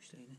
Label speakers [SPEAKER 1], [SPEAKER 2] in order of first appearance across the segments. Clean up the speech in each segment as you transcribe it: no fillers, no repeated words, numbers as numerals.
[SPEAKER 1] başlaydı.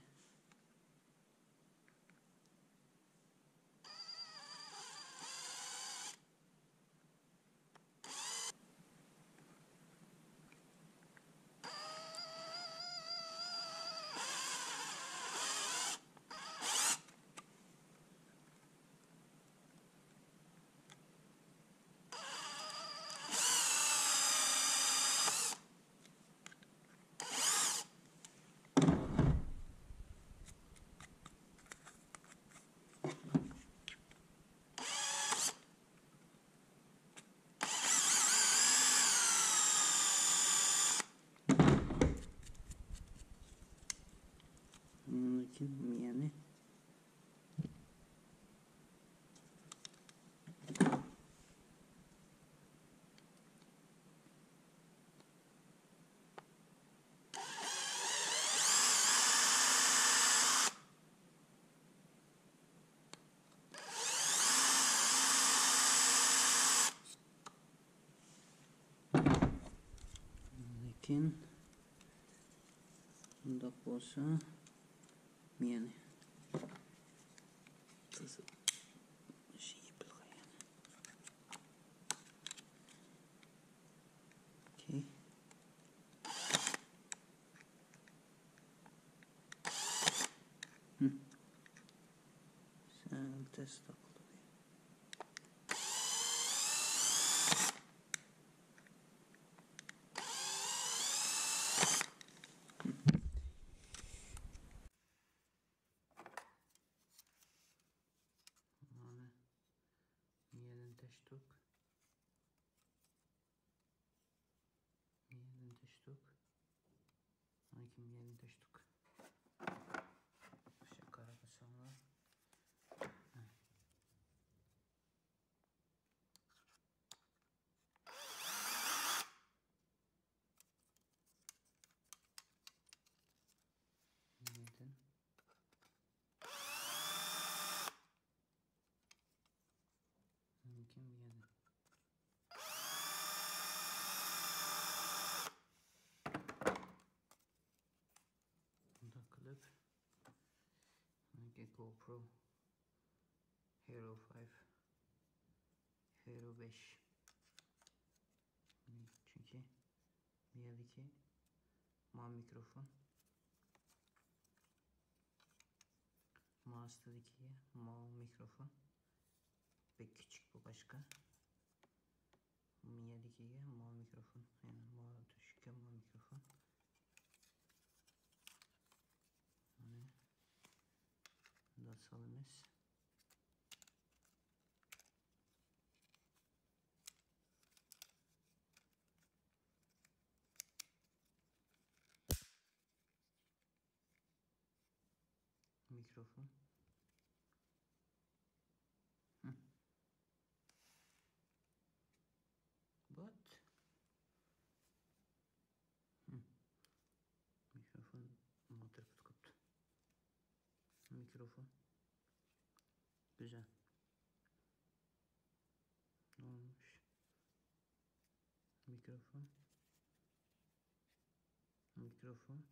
[SPEAKER 1] Mungkin yani untuk pulsa yani okey. Sen test takıldı. Jeden te štuk. Lakin jeden te štuk. Şakara basanlar. Neden? Mümkün bir yana. Bunda kılıp GoPro Hero 5 Hero 5 çünkü bir yerdeki mikrofon Mouse'daki mikrofon ve küçük bu başka Mia'daki mikrofon yani düşük mikrofon yani da salımız mikrofon but mikrofon motor tutkut mikrofon güzel ne olmuş mikrofon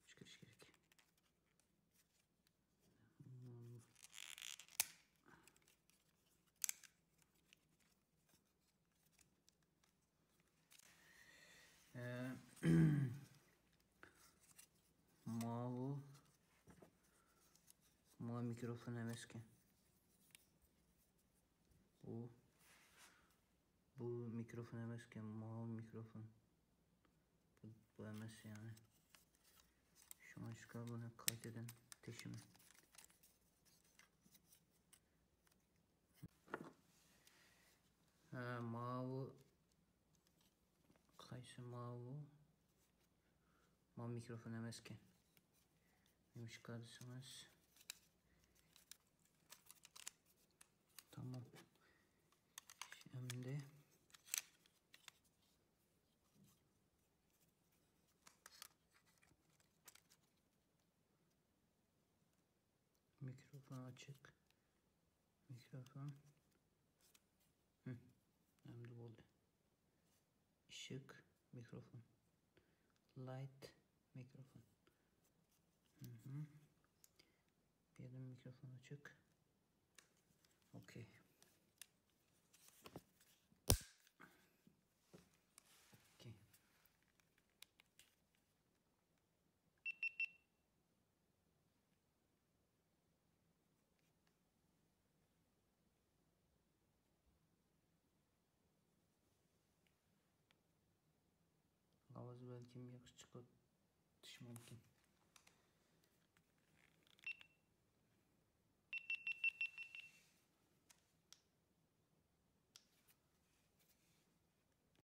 [SPEAKER 1] çıkış gerek mavi mikrofon emeski bu mikrofon emeski mavi mikrofon bu emes yani şu an çıkar bunu kaydeden teşimi mavi kaysı mavi mikrofon emeski demiş kardeşimiz. Tamam. Şimdi mikrofon açık. Mikrofon. Hem de oldu. Işık, mikrofon. Light mikrofon. Bir yerden mikrofon açık. Okey. Okey. Ağız belki yaxşı çıxıb